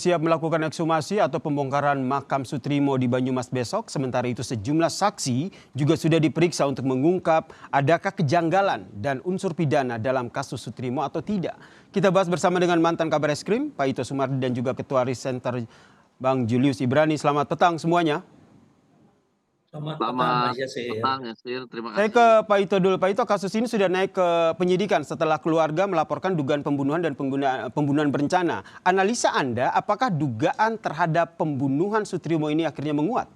Siap melakukan ekshumasi atau pembongkaran makam Sutrimo di Banyumas besok. Sementara itu sejumlah saksi juga sudah diperiksa untuk mengungkap adakah kejanggalan dan unsur pidana dalam kasus Sutrimo atau tidak. Kita bahas bersama dengan mantan Kabar Eskrim, Pak Ito Sumardi, dan juga Ketua Risk Center, Bang Julius Ibrani. Selamat petang semuanya. Selamat petang, Mas Yasir. Yasir, terima Saya kasih. ke Pak Ito dulu. Pak Ito, kasus ini sudah naik ke penyidikan setelah keluarga melaporkan dugaan pembunuhan dan pembunuhan berencana. Analisa Anda, apakah dugaan terhadap pembunuhan Sutrimo ini akhirnya menguat?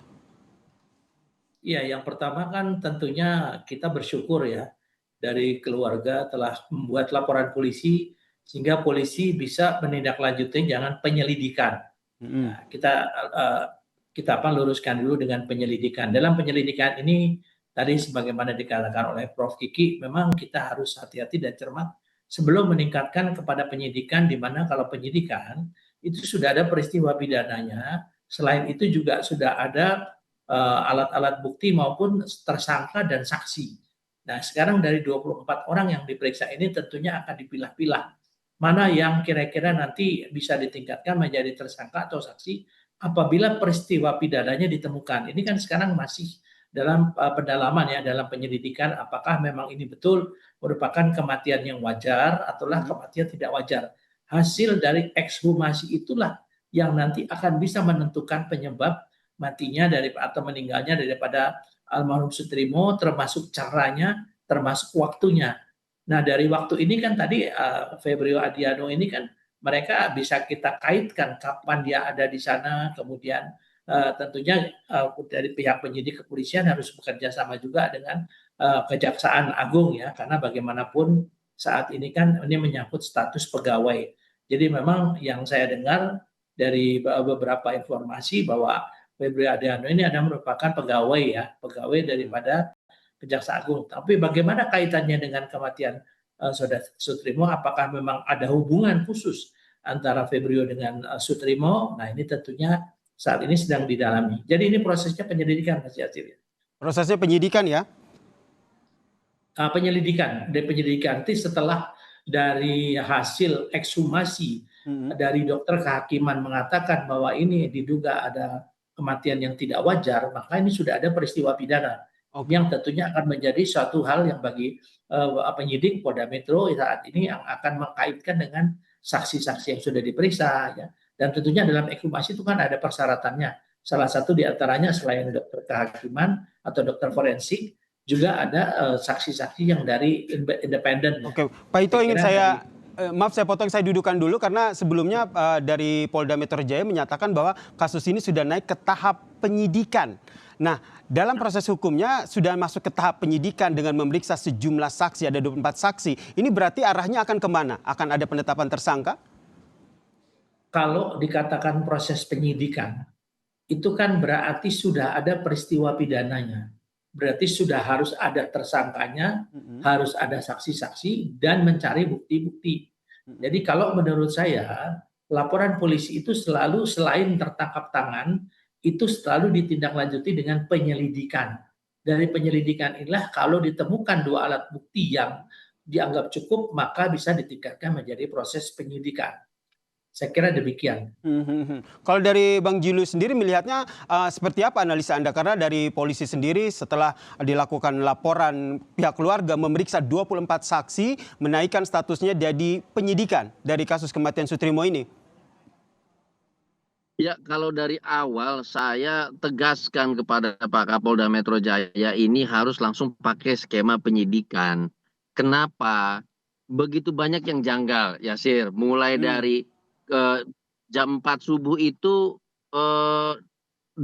Iya, yang pertama kan tentunya kita bersyukur ya dari keluarga telah membuat laporan polisi sehingga polisi bisa menindaklanjuti jangan penyelidikan. Mm-mm. Nah, kita luruskan dulu dengan penyelidikan. Dalam penyelidikan ini tadi sebagaimana dikatakan oleh Prof. Kiki, memang kita harus hati-hati dan cermat sebelum meningkatkan kepada penyidikan, di mana kalau penyidikan itu sudah ada peristiwa pidananya, selain itu juga sudah ada alat-alat bukti maupun tersangka dan saksi. Nah, sekarang dari 24 orang yang diperiksa ini tentunya akan dipilah-pilah mana yang kira-kira nanti bisa ditingkatkan menjadi tersangka atau saksi apabila peristiwa pidananya ditemukan. Ini kan sekarang masih dalam pendalaman ya, dalam penyelidikan apakah memang ini betul merupakan kematian yang wajar ataukah kematian tidak wajar. Hasil dari ekshumasi itulah yang nanti akan bisa menentukan penyebab matinya atau meninggalnya daripada almarhum Sutrimo, termasuk caranya, termasuk waktunya. Nah, dari waktu ini kan tadi Febrio Adiano ini kan mereka bisa kita kaitkan kapan dia ada di sana, kemudian tentunya dari pihak penyidik kepolisian harus bekerja sama juga dengan Kejaksaan Agung ya, karena bagaimanapun saat ini kan ini menyangkut status pegawai. Jadi memang yang saya dengar dari beberapa informasi bahwa Febrio Adiano ini adalah merupakan pegawai daripada Kejaksaan Agung. Tapi bagaimana kaitannya dengan kematian Saudara Sutrimo? Apakah memang ada hubungan khusus antara Febrio dengan Sutrimo? Nah, ini tentunya saat ini sedang didalami. Jadi ini prosesnya penyelidikan, Mas Yasir. Prosesnya penyidikan ya? Penyelidikan. Dari penyelidikan nanti setelah dari hasil ekshumasi dari dokter kehakiman mengatakan bahwa ini diduga ada kematian yang tidak wajar, maka ini sudah ada peristiwa pidana. Yang tentunya akan menjadi suatu hal yang bagi penyidik Polda Metro saat ini yang akan mengkaitkan dengan saksi-saksi yang sudah diperiksa ya. Dan tentunya dalam ekshumasi itu kan ada persyaratannya. Salah satu diantaranya selain dokter kehakiman atau dokter forensik juga ada saksi-saksi yang dari independen. Oke, Pak Ito ingin maaf saya potong, saya dudukan dulu karena sebelumnya dari Polda Metro Jaya menyatakan bahwa kasus ini sudah naik ke tahap penyidikan. Nah, dalam proses hukumnya sudah masuk ke tahap penyidikan dengan memeriksa sejumlah saksi, ada 24 saksi. Ini berarti arahnya akan kemana? Akan ada penetapan tersangka? Kalau dikatakan proses penyidikan, itu kan berarti sudah ada peristiwa pidananya. Berarti sudah harus ada tersangkanya, harus ada saksi-saksi, dan mencari bukti-bukti. Jadi kalau menurut saya, laporan polisi itu selalu selain tertangkap tangan, itu selalu ditindaklanjuti dengan penyelidikan. Dari penyelidikan inilah kalau ditemukan dua alat bukti yang dianggap cukup, maka bisa ditingkatkan menjadi proses penyidikan. Saya kira demikian. Kalau dari Bang Julius sendiri melihatnya seperti apa analisa Anda? Karena dari polisi sendiri setelah dilakukan laporan pihak keluarga memeriksa 24 saksi, menaikkan statusnya jadi penyidikan dari kasus kematian Sutrimo ini. Ya, kalau dari awal saya tegaskan kepada Pak Kapolda Metro Jaya ini harus langsung pakai skema penyidikan. Kenapa? Begitu banyak yang janggal, Yasir. Mulai dari jam 4 subuh itu 22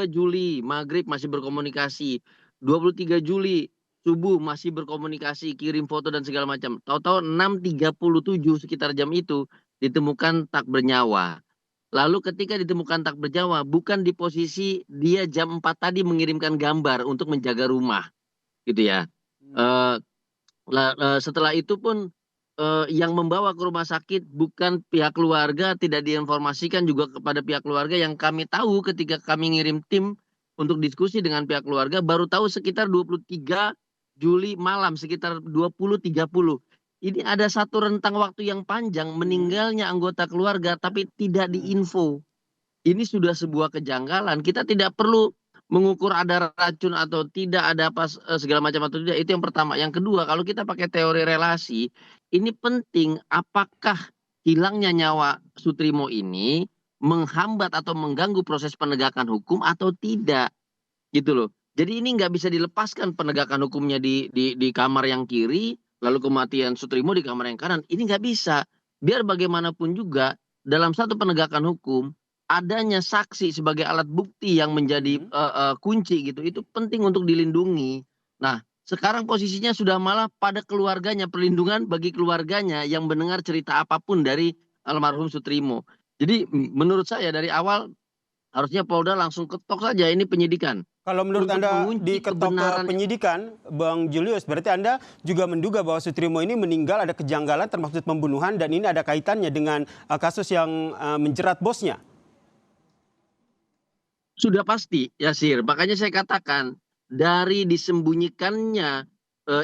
Juli maghrib masih berkomunikasi. 23 Juli subuh masih berkomunikasi, kirim foto dan segala macam. Tahu-tahu 6.37 sekitar jam itu ditemukan tak bernyawa. Lalu ketika ditemukan tak bernyawa, bukan di posisi dia jam 4 tadi mengirimkan gambar untuk menjaga rumah, gitu ya. Setelah itu pun yang membawa ke rumah sakit bukan pihak keluarga, tidak diinformasikan juga kepada pihak keluarga. Yang kami tahu ketika kami ngirim tim untuk diskusi dengan pihak keluarga, baru tahu sekitar 23 Juli malam, sekitar 20.30. ini ada satu rentang waktu yang panjang meninggalnya anggota keluarga tapi tidak diinfo. Ini sudah sebuah kejanggalan. Kita tidak perlu mengukur ada racun atau tidak, ada apa segala macam atau tidak. Itu yang pertama. Yang kedua, kalau kita pakai teori relasi, ini penting apakah hilangnya nyawa Sutrimo ini menghambat atau mengganggu proses penegakan hukum atau tidak, gitu loh. Jadi ini nggak bisa dilepaskan penegakan hukumnya di kamar yang kiri, lalu kematian Sutrimo di kamar yang kanan. Ini nggak bisa. Biar bagaimanapun juga dalam satu penegakan hukum adanya saksi sebagai alat bukti yang menjadi kunci gitu, itu penting untuk dilindungi. Nah, sekarang posisinya sudah malah pada keluarganya, perlindungan bagi keluarganya yang mendengar cerita apapun dari almarhum Sutrimo. Jadi menurut saya dari awal harusnya Polda langsung ketok saja ini penyidikan. Kalau menurut Untuk Anda mengunci diketok ke kebenaran penyidikan, Bang Julius, berarti Anda juga menduga bahwa Sutrimo ini meninggal ada kejanggalan termasuk pembunuhan dan ini ada kaitannya dengan kasus yang menjerat bosnya? sudah pasti, Yasir. Makanya saya katakan dari disembunyikannya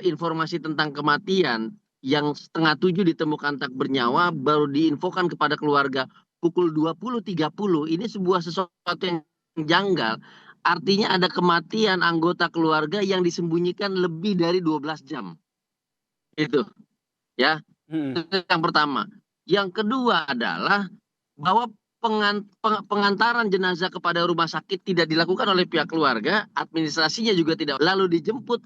informasi tentang kematian yang 6:30 ditemukan tak bernyawa baru diinfokan kepada keluarga pukul 20.30, ini sebuah sesuatu yang janggal. Artinya ada kematian anggota keluarga yang disembunyikan lebih dari 12 jam. Itu, ya. Hmm. Itu yang pertama. Yang kedua adalah bahwa pengantaran jenazah kepada rumah sakit tidak dilakukan oleh pihak keluarga, administrasinya juga tidak. Lalu dijemput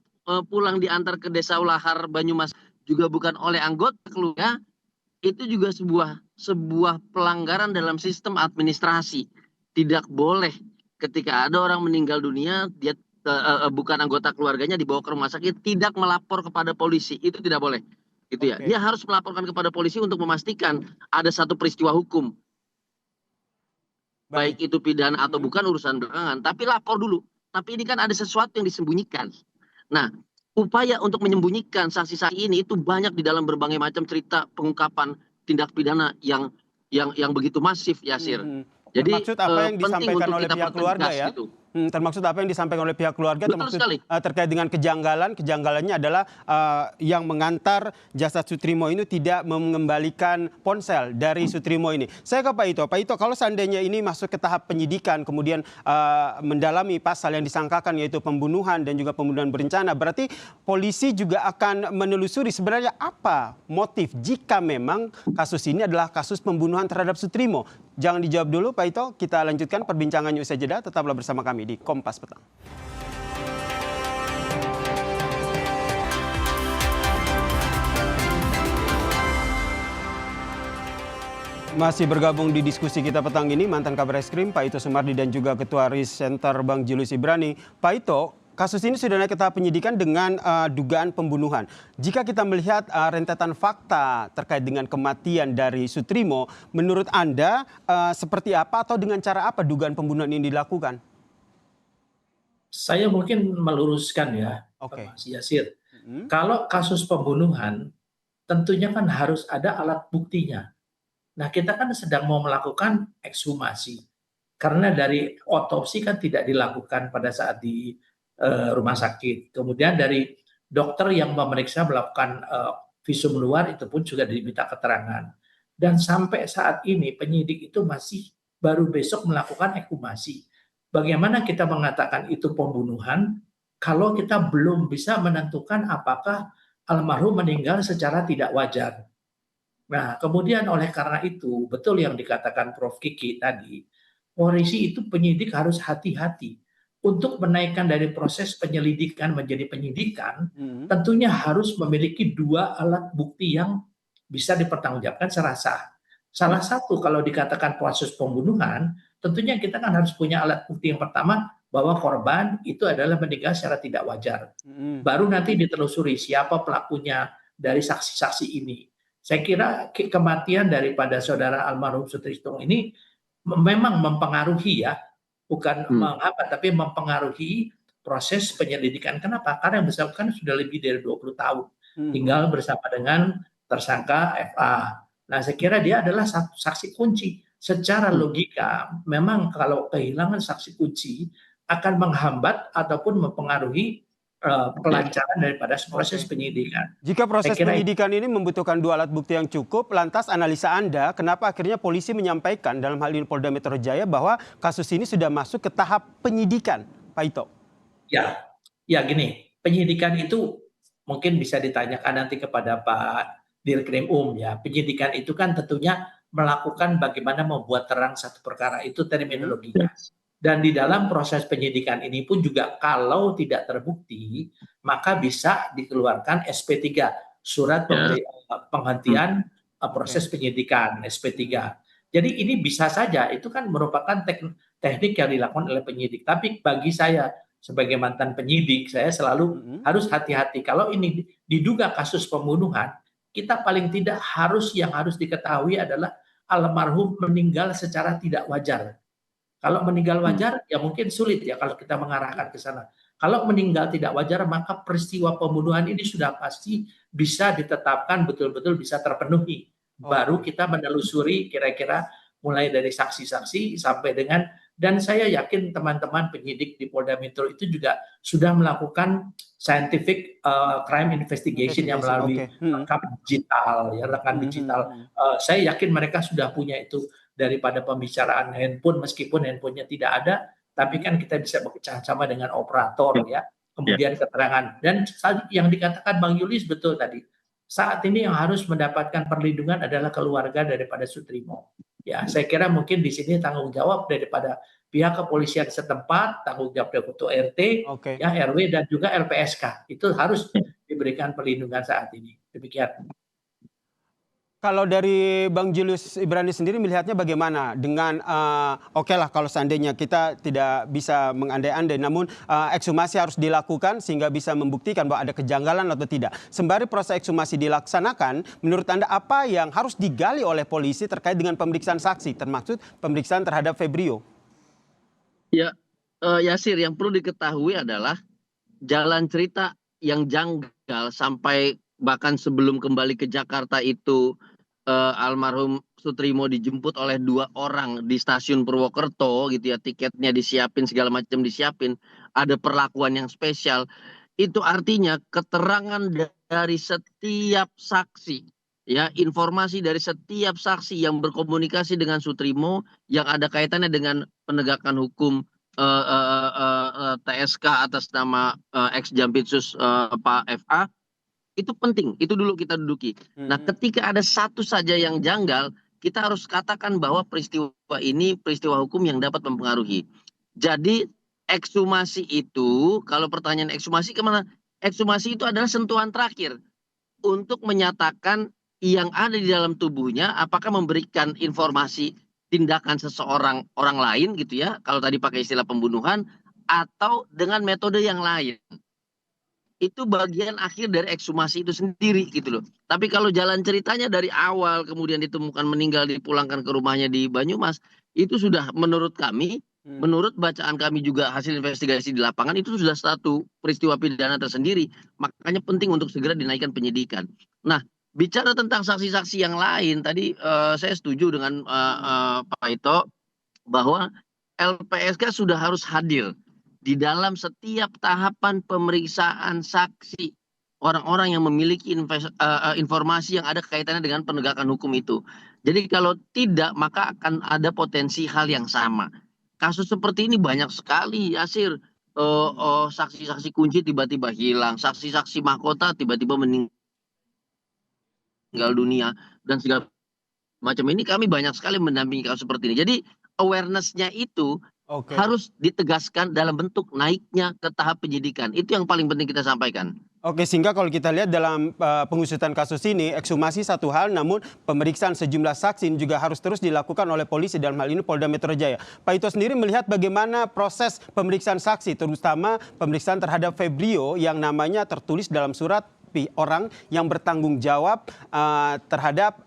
pulang diantar ke Desa Ulahar Banyumas juga bukan oleh anggota keluarga, itu juga sebuah pelanggaran dalam sistem administrasi. Tidak boleh ketika ada orang meninggal dunia dia bukan anggota keluarganya dibawa ke rumah sakit tidak melapor kepada polisi, itu tidak boleh. Itu ya. Dia harus melaporkan kepada polisi untuk memastikan ada satu peristiwa hukum. Baik itu pidana atau bukan urusan belakangan, tapi lapor dulu. Tapi ini kan ada sesuatu yang disembunyikan. Nah, upaya untuk menyembunyikan saksi-saksi ini itu banyak di dalam berbagai macam cerita pengungkapan tindak pidana yang begitu masif, Yasir. Jadi termaksud apa yang penting disampaikan untuk oleh kita pihak keluarga pertegas ya? gitu. Termaksud apa yang disampaikan oleh pihak keluarga, Betul termaksud sekali. terkait dengan kejanggalannya adalah yang mengantar jasad Sutrimo ini tidak mengembalikan ponsel dari Sutrimo ini. Saya ke Pak Ito. Pak Ito, kalau seandainya ini masuk ke tahap penyidikan, kemudian mendalami pasal yang disangkakan yaitu pembunuhan dan juga pembunuhan berencana, berarti polisi juga akan menelusuri sebenarnya apa motif jika memang kasus ini adalah kasus pembunuhan terhadap Sutrimo. Jangan dijawab dulu Pak Ito, kita lanjutkan perbincangannya usai jeda, tetaplah bersama kami di Kompas Petang. Masih bergabung di diskusi kita petang ini mantan Kabar Eskrim Pak Ito Sumardi dan juga Ketua Risk Center Bang Julius Ibrani. Pak Ito, kasus ini sudah naik ke tahap penyidikan dengan dugaan pembunuhan. Jika kita melihat rentetan fakta terkait dengan kematian dari Sutrimo, menurut Anda seperti apa atau dengan cara apa dugaan pembunuhan ini dilakukan? Saya mungkin meluruskan ya, Mas Yasir. Kalau kasus pembunuhan, tentunya kan harus ada alat buktinya. Nah, kita kan sedang mau melakukan ekshumasi. Karena dari otopsi kan tidak dilakukan pada saat di rumah sakit. Kemudian dari dokter yang memeriksa melakukan visum luar itu pun juga diminta keterangan. Dan sampai saat ini penyidik itu masih baru besok melakukan ekshumasi. Bagaimana kita mengatakan itu pembunuhan kalau kita belum bisa menentukan apakah almarhum meninggal secara tidak wajar. Nah, kemudian oleh karena itu, betul yang dikatakan Prof. Kiki tadi, polisi itu penyidik harus hati-hati. Untuk menaikkan dari proses penyelidikan menjadi penyidikan, tentunya harus memiliki dua alat bukti yang bisa dipertanggungjawabkan secara sah. Salah satu kalau dikatakan proses pembunuhan, tentunya kita kan harus punya alat bukti yang pertama bahwa korban itu adalah meninggal secara tidak wajar. Baru nanti ditelusuri siapa pelakunya dari saksi-saksi ini. Saya kira kematian daripada saudara almarhum Sutrisno ini memang mempengaruhi ya, bukan mengapa tapi mempengaruhi proses penyelidikan. Kenapa? Karena yang bersangkutan sudah lebih dari 20 tahun tinggal bersama dengan tersangka FA. Nah, saya kira dia adalah saksi kunci. Secara logika, memang kalau kehilangan saksi kunci akan menghambat ataupun mempengaruhi kelancaran daripada proses Oke. penyidikan. Jika Saya proses kira penyidikan ini membutuhkan 2 alat bukti yang cukup, lantas analisa Anda, kenapa akhirnya polisi menyampaikan dalam hal ini Polda Metro Jaya bahwa kasus ini sudah masuk ke tahap penyidikan, Pak Ito? ya, ya gini, penyidikan itu mungkin bisa ditanyakan nanti kepada Pak Dirkrim ya. Penyidikan itu kan tentunya melakukan bagaimana membuat terang satu perkara, itu Mhm. terminologinya. Dan di dalam proses penyidikan ini pun juga kalau tidak terbukti, maka bisa dikeluarkan SP3, surat penghentian Oke. proses penyidikan, SP3. Jadi ini bisa saja, itu kan merupakan teknik yang dilakukan oleh penyidik. Tapi bagi saya sebagai mantan penyidik, saya selalu Mhm. harus hati-hati. Kalau ini diduga kasus pembunuhan, kita paling tidak yang harus diketahui adalah almarhum meninggal secara tidak wajar. Kalau meninggal wajar, ya mungkin sulit ya kalau kita mengarahkan ke sana. Kalau meninggal tidak wajar, maka peristiwa pembunuhan ini sudah pasti bisa ditetapkan betul-betul bisa terpenuhi. Baru Oke. kita menelusuri kira-kira mulai dari saksi-saksi sampai dengan, dan saya yakin teman-teman penyidik di Polda Metro itu juga sudah melakukan scientific crime investigation yang Investigation, melalui oke. Mhm. rekam Mhm mhm digital. mhm. Saya yakin mereka sudah punya itu daripada pembicaraan handphone, meskipun handphonenya tidak ada, tapi Mhm. kan kita bisa bekerja sama dengan operator ya, kemudian keterangan. Dan yang dikatakan Bang Yulis betul tadi, saat ini yang harus mendapatkan perlindungan adalah keluarga daripada Sutrimo. Ya, saya kira mungkin di sini tanggung jawab daripada pihak kepolisian setempat, tanggung jawab dari ketua RT, Oke. ya RW dan juga LPSK. Itu harus diberikan perlindungan saat ini. Demikian. Kalau dari Bang Julius Ibrani sendiri melihatnya bagaimana dengan, oke lah kalau seandainya kita tidak bisa mengandai-andai, namun ekshumasi harus dilakukan sehingga bisa membuktikan bahwa ada kejanggalan atau tidak. Sembari proses ekshumasi dilaksanakan, menurut Anda apa yang harus digali oleh polisi terkait dengan pemeriksaan saksi, termasuk pemeriksaan terhadap Febrio? Ya, Yasir, yang perlu diketahui adalah jalan cerita yang janggal sampai bahkan sebelum kembali ke Jakarta itu, almarhum Sutrimo dijemput oleh 2 orang di stasiun Purwokerto gitu ya, tiketnya disiapin, segala macam disiapin, ada perlakuan yang spesial. Itu artinya keterangan dari setiap saksi, ya, informasi dari setiap saksi yang berkomunikasi dengan Sutrimo yang ada kaitannya dengan penegakan hukum TSK atas nama ex Jampitsus Pak FA, itu penting, itu dulu kita duduki. Nah, Mhm. ketika ada satu saja yang janggal, kita harus katakan bahwa peristiwa ini peristiwa hukum yang dapat mempengaruhi. Jadi ekshumasi itu, kalau pertanyaan ekshumasi kemana? Ekshumasi itu adalah sentuhan terakhir untuk menyatakan yang ada di dalam tubuhnya apakah memberikan informasi tindakan seseorang orang lain gitu ya, kalau tadi pakai istilah pembunuhan, atau dengan metode yang lain. Itu bagian akhir dari ekshumasi itu sendiri gitu loh. Tapi kalau jalan ceritanya dari awal kemudian ditemukan meninggal dipulangkan ke rumahnya di Banyumas, itu sudah menurut kami, Mhm. menurut bacaan kami juga hasil investigasi di lapangan itu sudah satu peristiwa pidana tersendiri. Makanya penting untuk segera dinaikkan penyidikan. Nah, bicara tentang saksi-saksi yang lain tadi saya setuju dengan Pak Ito bahwa LPSK sudah harus hadir di dalam setiap tahapan pemeriksaan saksi orang-orang yang memiliki informasi yang ada kaitannya dengan penegakan hukum itu. Jadi kalau tidak maka akan ada potensi hal yang sama. Kasus seperti ini banyak sekali, Yasir. Saksi-saksi kunci tiba-tiba hilang, saksi-saksi mahkota tiba-tiba meninggal dunia dan segala macam. Ini kami banyak sekali mendampingi kasus seperti ini. Jadi awareness-nya itu Oke. harus ditegaskan dalam bentuk naiknya ke tahap penyidikan. Itu yang paling penting kita sampaikan. Oke, sehingga kalau kita lihat dalam pengusutan kasus ini, ekshumasi satu hal, namun pemeriksaan sejumlah saksi ini juga harus terus dilakukan oleh polisi, dalam hal ini Polda Metro Jaya. Pak Ito sendiri melihat bagaimana proses pemeriksaan saksi, terutama pemeriksaan terhadap Febrio yang namanya tertulis dalam surat orang yang bertanggung jawab terhadap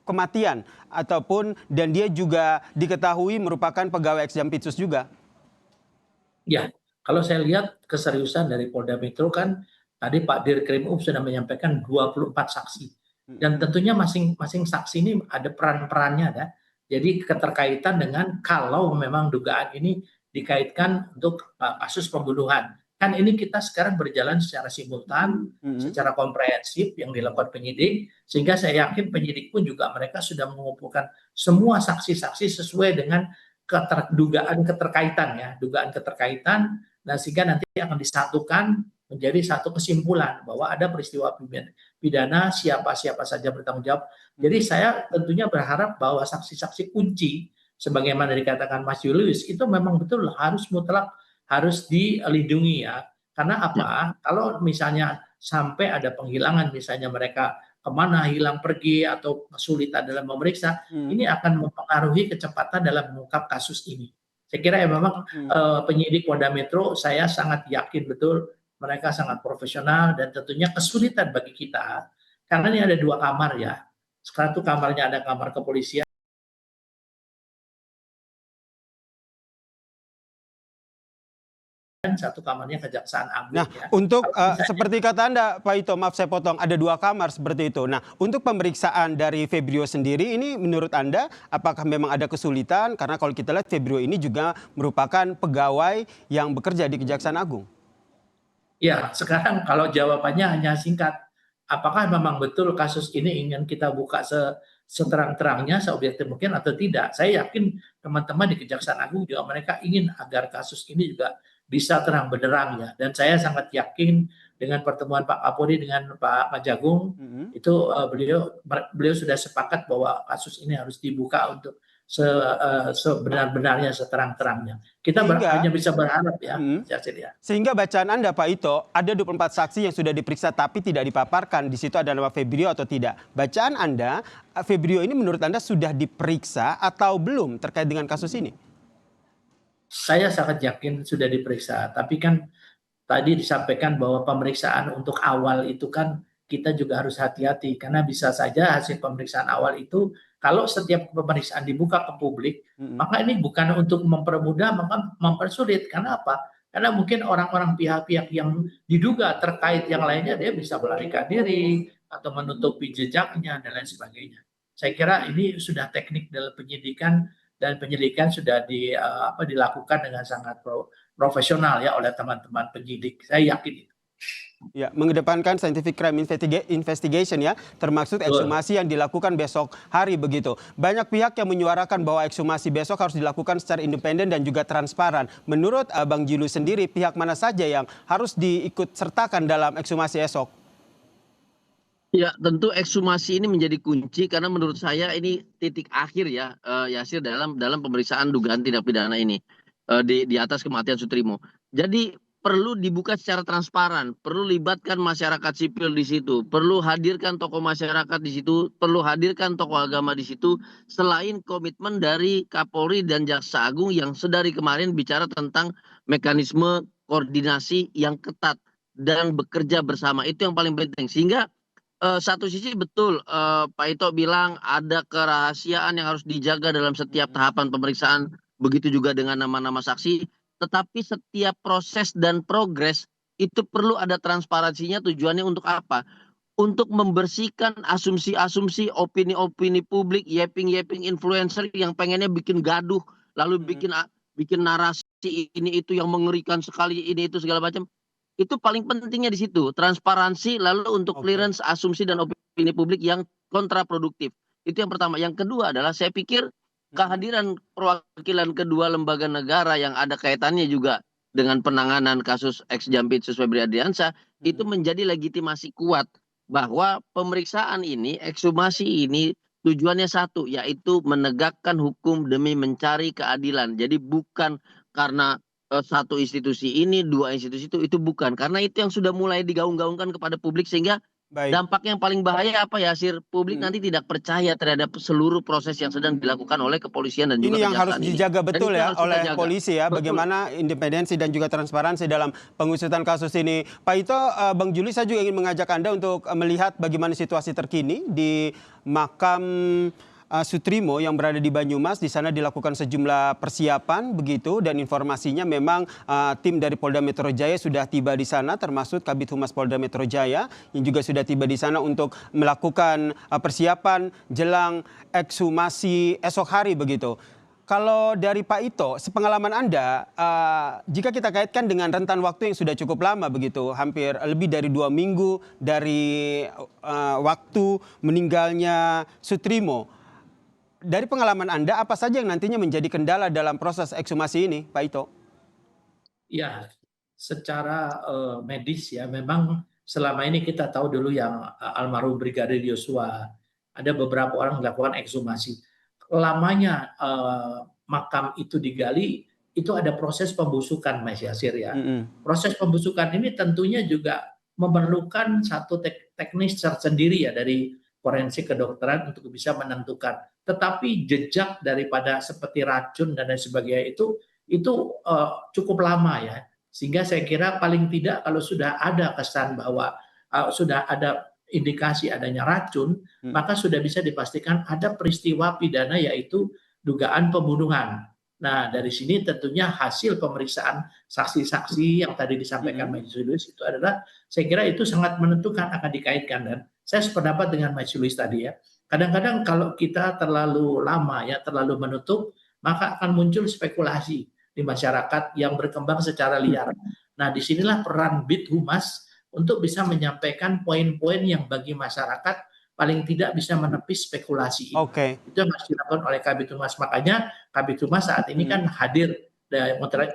kematian ataupun, dan dia juga diketahui merupakan pegawai ex Jampitsus juga. Ya, kalau saya lihat keseriusan dari Polda Metro kan tadi Pak Dirkrim sudah menyampaikan 24 saksi. Dan Mhm. tentunya masing-masing saksi ini ada peran-perannya ya. Jadi keterkaitan dengan kalau memang dugaan ini dikaitkan untuk kasus pembunuhan. kan ini kita sekarang berjalan secara simultan, secara komprehensif yang dilakukan penyidik, sehingga saya yakin penyidik pun juga mereka sudah mengumpulkan semua saksi-saksi sesuai dengan dugaan keterkaitan, dan sehingga nanti akan disatukan menjadi satu kesimpulan bahwa ada peristiwa pidana, siapa-siapa saja bertanggung jawab. Jadi saya tentunya berharap bahwa saksi-saksi kunci, sebagaimana dikatakan Mas Julius, itu memang betul harus mutlak harus dilindungi ya. Karena apa? Kalau misalnya sampai ada penghilangan, misalnya mereka kemana hilang pergi atau kesulitan dalam memeriksa, ini akan mempengaruhi kecepatan dalam mengungkap kasus ini. Saya kira ya memang penyidik Polda Metro, saya sangat yakin betul mereka sangat profesional dan tentunya kesulitan bagi kita. Karena ini ada 2 kamar ya. Sekarang tuh kamarnya ada kamar kepolisian, satu kamarnya Kejaksaan Agung. Nah, ya. untuk seperti kata Anda, Pak Ito, maaf saya potong, ada 2 kamar seperti itu. Nah, untuk pemeriksaan dari Febrio sendiri, ini menurut Anda, apakah memang ada kesulitan? Karena kalau kita lihat Febrio ini juga merupakan pegawai yang bekerja di Kejaksaan Agung. Ya, sekarang kalau jawabannya hanya singkat, apakah memang betul kasus ini ingin kita buka seterang-terangnya, seobjektif mungkin atau tidak? Saya yakin teman-teman di Kejaksaan Agung juga mereka ingin agar kasus ini juga bisa terang benderang ya. Dan saya sangat yakin dengan pertemuan Pak Kapolri dengan Pak Jagung, itu beliau sudah sepakat bahwa kasus ini harus dibuka untuk sebenar-benarnya, seterang-terangnya. Kita hanya bisa berharap ya, Jasil ya. Sehingga bacaan Anda, Pak Ito, ada 24 saksi yang sudah diperiksa tapi tidak dipaparkan. Di situ ada nama Febrio atau tidak. Bacaan Anda, Febrio ini menurut Anda sudah diperiksa atau belum terkait dengan kasus ini? Saya sangat yakin sudah diperiksa. Tapi kan tadi disampaikan bahwa pemeriksaan untuk awal itu kan kita juga harus hati-hati. Karena bisa saja hasil pemeriksaan awal itu, kalau setiap pemeriksaan dibuka ke publik, maka ini bukan untuk mempermudah, maka mempersulit. Karena apa? Karena mungkin orang-orang pihak-pihak yang diduga terkait yang lainnya, dia bisa melarikan diri atau menutupi jejaknya dan lain sebagainya. Saya kira ini sudah teknik dalam penyidikan, dan penyelidikan sudah dilakukan dengan sangat profesional ya oleh teman-teman penyidik. Saya yakin itu. Ya, mengedepankan scientific crime investigation ya, termasuk ekshumasi yang dilakukan besok hari begitu. Banyak pihak yang menyuarakan bahwa ekshumasi besok harus dilakukan secara independen dan juga transparan. Menurut Bang Julius sendiri, pihak mana saja yang harus diikut sertakan dalam ekshumasi esok? Ya, tentu ekshumasi ini menjadi kunci karena menurut saya ini titik akhir ya, Yasir, dalam pemeriksaan dugaan tindak pidana ini di atas kematian Sutrimo. Jadi perlu dibuka secara transparan, perlu libatkan masyarakat sipil di situ, perlu hadirkan tokoh masyarakat di situ, perlu hadirkan tokoh agama di situ, selain komitmen dari Kapolri dan Jaksa Agung yang sedari kemarin bicara tentang mekanisme koordinasi yang ketat dan bekerja bersama. Itu yang paling penting. Sehingga satu sisi betul Pak Ito bilang ada kerahasiaan yang harus dijaga dalam setiap tahapan pemeriksaan, begitu juga dengan nama-nama saksi. Tetapi setiap proses dan progres itu perlu ada transparansinya. Tujuannya untuk apa? Untuk membersihkan asumsi-asumsi, opini-opini publik, yeping-yeping influencer yang pengennya bikin gaduh, lalu bikin narasi ini itu yang mengerikan sekali, ini itu segala macam. Itu paling pentingnya di situ, transparansi, lalu untuk clearance asumsi dan opini publik yang kontraproduktif. Itu yang pertama. Yang kedua adalah saya pikir kehadiran perwakilan kedua lembaga negara yang ada kaitannya juga dengan penanganan kasus ex Jampitsus Febri Ardiansyah itu menjadi legitimasi kuat bahwa pemeriksaan ini, ekshumasi ini tujuannya satu, yaitu menegakkan hukum demi mencari keadilan. Jadi bukan karena satu institusi ini, 2 institusi itu bukan. Karena itu yang sudah mulai digaung-gaungkan kepada publik, sehingga dampaknya yang paling bahaya apa ya, Sir? Publik nanti tidak percaya terhadap seluruh proses yang sedang dilakukan oleh kepolisian dan juga kejaksaan. Ini yang harus dijaga betul ya oleh polisi ya, bagaimana independensi dan juga transparansi dalam pengusutan kasus ini. Pak Ito, Bang Juli, saya juga ingin mengajak Anda untuk melihat bagaimana situasi terkini di makam Sutrimo yang berada di Banyumas. Di sana dilakukan sejumlah persiapan begitu, dan informasinya memang tim dari Polda Metro Jaya sudah tiba di sana, termasuk Kabid Humas Polda Metro Jaya yang juga sudah tiba di sana untuk melakukan persiapan jelang ekshumasi esok hari begitu. kalau dari Pak Ito, sepengalaman Anda, jika kita kaitkan dengan rentan waktu yang sudah cukup lama begitu, hampir lebih dari 2 minggu dari waktu meninggalnya Sutrimo, dari pengalaman Anda, apa saja yang nantinya menjadi kendala dalam proses ekshumasi ini, Pak Ito? Ya, secara medis ya memang selama ini kita tahu dulu yang almarhum Brigadir Yosua, ada beberapa orang melakukan ekshumasi. Lamanya makam itu digali, itu ada proses pembusukan, Mas Yasir ya. Proses pembusukan ini tentunya juga memerlukan satu teknis tersendiri ya dari forensik kedokteran untuk bisa menentukan. Tetapi jejak daripada seperti racun dan lain sebagainya itu cukup lama ya. Sehingga saya kira paling tidak kalau sudah ada kesan bahwa sudah ada indikasi adanya racun, maka sudah bisa dipastikan ada peristiwa pidana yaitu dugaan pembunuhan. Nah, dari sini tentunya hasil pemeriksaan saksi-saksi yang tadi disampaikan Majelis itu adalah, saya kira itu sangat menentukan akan dikaitkan. Dan saya sependapat dengan Majelis tadi ya. Kadang-kadang kalau kita terlalu lama ya, terlalu menutup, maka akan muncul spekulasi di masyarakat yang berkembang secara liar. Nah, disinilah peran Bid Humas untuk bisa menyampaikan poin-poin yang bagi masyarakat paling tidak bisa menepis spekulasi. Itu yang harus dilakukan oleh Kabid Humas. Makanya Kabid Humas saat ini kan hadir di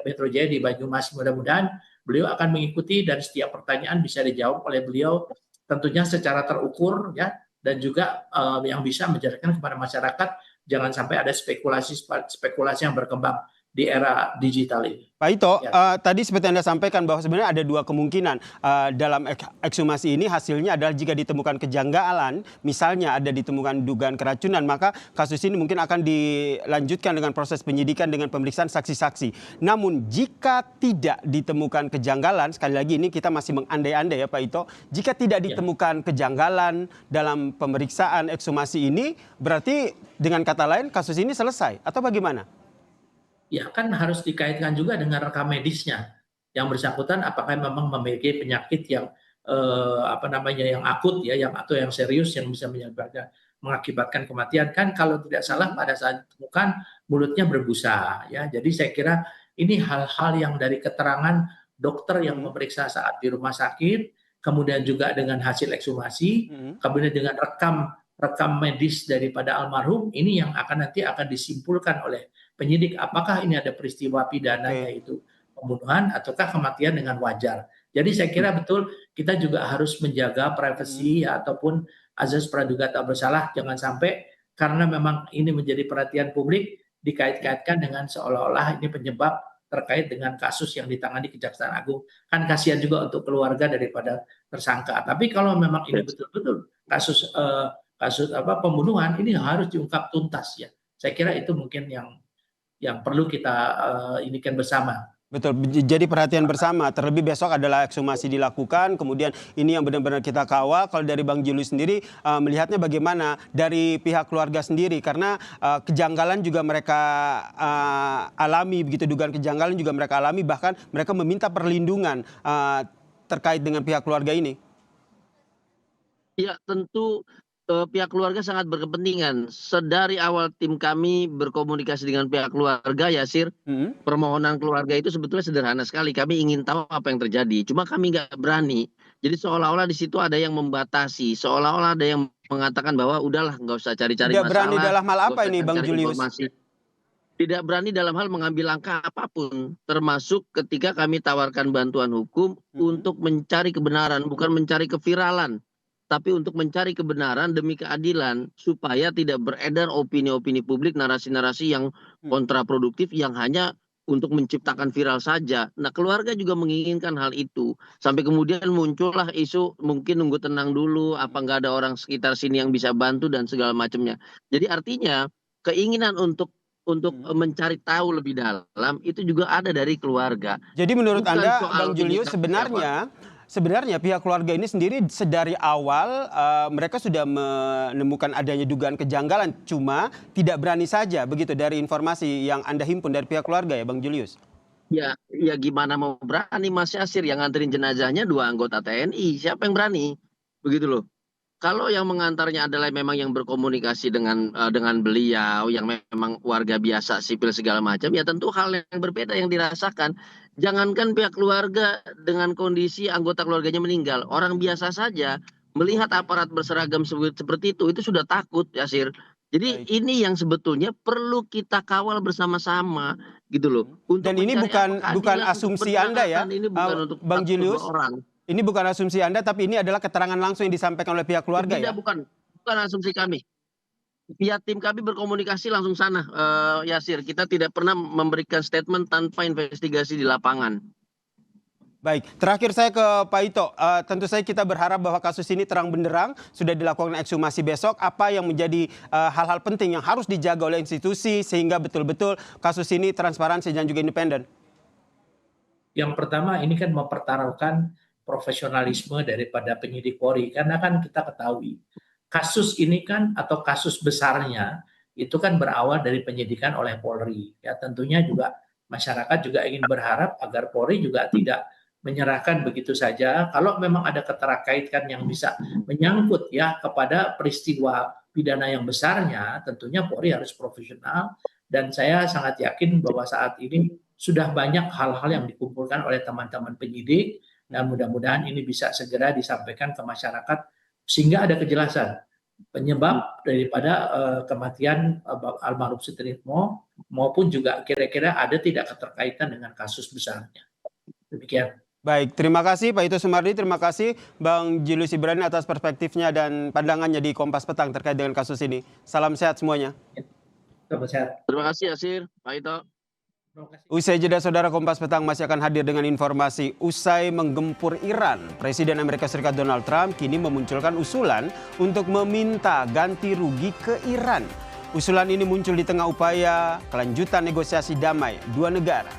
Metro Jaya di Banyumas. Mudah-mudahan beliau akan mengikuti dan setiap pertanyaan bisa dijawab oleh beliau tentunya secara terukur ya, dan juga yang bisa menjelaskan kepada masyarakat jangan sampai ada spekulasi yang berkembang di era digital ini. Pak Ito, tadi seperti Anda sampaikan bahwa sebenarnya ada 2 kemungkinan dalam ekshumasi ini. Hasilnya adalah jika ditemukan kejanggalan, misalnya ada ditemukan dugaan keracunan, maka kasus ini mungkin akan dilanjutkan dengan proses penyidikan dengan pemeriksaan saksi-saksi. Namun jika tidak ditemukan kejanggalan, sekali lagi ini kita masih mengandai-andai ya Pak Ito, jika tidak ditemukan kejanggalan dalam pemeriksaan ekshumasi ini, berarti dengan kata lain kasus ini selesai atau bagaimana? Ya kan harus dikaitkan juga dengan rekam medisnya yang bersangkutan apakah memang memiliki penyakit yang yang akut ya, yang atau yang serius yang bisa mengakibatkan kematian. Kan kalau tidak salah pada saat ditemukan mulutnya berbusa ya. Jadi saya kira ini hal-hal yang dari keterangan dokter yang memeriksa saat di rumah sakit, kemudian juga dengan hasil ekshumasi, kemudian dengan rekam medis daripada almarhum, ini yang nanti akan disimpulkan oleh penyidik apakah ini ada peristiwa pidana yaitu pembunuhan ataukah kematian dengan wajar. Jadi saya kira betul kita juga harus menjaga privasi ya, ataupun azas praduga tak bersalah, jangan sampai karena memang ini menjadi perhatian publik dikait-kaitkan dengan seolah-olah ini penyebab terkait dengan kasus yang ditangani Kejaksaan Agung. Kan kasihan juga untuk keluarga daripada tersangka. Tapi kalau memang ini betul-betul kasus pembunuhan, ini harus diungkap tuntas ya. Saya kira itu mungkin yang perlu kita inikan bersama. Betul, jadi perhatian bersama. Terlebih besok adalah ekshumasi dilakukan, kemudian ini yang benar-benar kita kawal. Kalau dari Bang Julius sendiri melihatnya bagaimana dari pihak keluarga sendiri, karena kejanggalan juga mereka alami, begitu dugaan kejanggalan juga mereka alami, bahkan mereka meminta perlindungan terkait dengan pihak keluarga ini. Ya tentu pihak keluarga sangat berkepentingan. Sedari awal tim kami berkomunikasi dengan pihak keluarga, Yasir, permohonan keluarga itu sebetulnya sederhana sekali. Kami ingin tahu apa yang terjadi, cuma kami nggak berani. Jadi seolah-olah di situ ada yang membatasi, seolah-olah ada yang mengatakan bahwa udahlah nggak usah cari-cari masalah. Tidak berani dalam hal apa ini, Bang Julius? Tidak berani dalam hal mengambil langkah apapun, termasuk ketika kami tawarkan bantuan hukum untuk mencari kebenaran, bukan mencari keviralan, tapi untuk mencari kebenaran demi keadilan supaya tidak beredar opini-opini publik, narasi-narasi yang kontraproduktif yang hanya untuk menciptakan viral saja. Nah, keluarga juga menginginkan hal itu. Sampai kemudian muncullah isu mungkin nunggu tenang dulu, apa nggak ada orang sekitar sini yang bisa bantu dan segala macamnya. Jadi artinya keinginan untuk mencari tahu lebih dalam itu juga ada dari keluarga. Jadi menurut Anda, Bang Julius, sebenarnya pihak keluarga ini sendiri sedari awal mereka sudah menemukan adanya dugaan kejanggalan, cuma tidak berani saja begitu dari informasi yang Anda himpun dari pihak keluarga ya Bang Julius? Ya gimana mau berani Mas Yasir, yang nganterin jenazahnya 2 anggota TNI, siapa yang berani? Begitu loh. Kalau yang mengantarnya adalah memang yang berkomunikasi dengan beliau, yang memang warga biasa, sipil segala macam, ya tentu hal yang berbeda yang dirasakan. Jangankan pihak keluarga dengan kondisi anggota keluarganya meninggal, orang biasa saja melihat aparat berseragam seperti itu sudah takut, Yasir. Jadi Baik. ini yang sebetulnya perlu kita kawal bersama-sama, gitu loh. Untuk Dan ini mencari bukan apa bukan keadilan, asumsi Anda ya, kebenaran. Ini bukan untuk Bang satu dua Julius. orang. Ini bukan asumsi Anda, tapi ini adalah keterangan langsung yang disampaikan oleh pihak keluarga ya? Tidak, bukan asumsi kami. Pihak tim kami berkomunikasi langsung sana, Yasir. Kita tidak pernah memberikan statement tanpa investigasi di lapangan. Baik, terakhir saya ke Pak Ito. Tentu saja kita berharap bahwa kasus ini terang benderang, sudah dilakukan ekshumasi besok. Apa yang menjadi hal-hal penting yang harus dijaga oleh institusi sehingga betul-betul kasus ini transparansi dan juga independen? Yang pertama ini kan mempertaruhkan profesionalisme daripada penyidik Polri, karena kan kita ketahui kasus ini kan atau kasus besarnya itu kan berawal dari penyidikan oleh Polri. Ya tentunya juga masyarakat juga ingin berharap agar Polri juga tidak menyerahkan begitu saja. Kalau memang ada keterkaitan yang bisa menyangkut ya kepada peristiwa pidana yang besarnya, tentunya Polri harus profesional, dan saya sangat yakin bahwa saat ini sudah banyak hal-hal yang dikumpulkan oleh teman-teman penyidik, dan mudah-mudahan ini bisa segera disampaikan ke masyarakat sehingga ada kejelasan penyebab daripada kematian almarhum Sutrismo, maupun juga kira-kira ada tidak keterkaitan dengan kasus besarnya. Demikian. Baik, terima kasih Pak Ito Sumardi, terima kasih Bang Julius Ibrani atas perspektifnya dan pandangannya di Kompas Petang terkait dengan kasus ini. Salam sehat semuanya. Selamat sehat. Terima kasih, Yasir, Pak Ito. Usai jeda, saudara, Kompas Petang masih akan hadir dengan informasi. Usai menggempur Iran, Presiden Amerika Serikat Donald Trump kini memunculkan usulan untuk meminta ganti rugi ke Iran. Usulan ini muncul di tengah upaya kelanjutan negosiasi damai dua negara.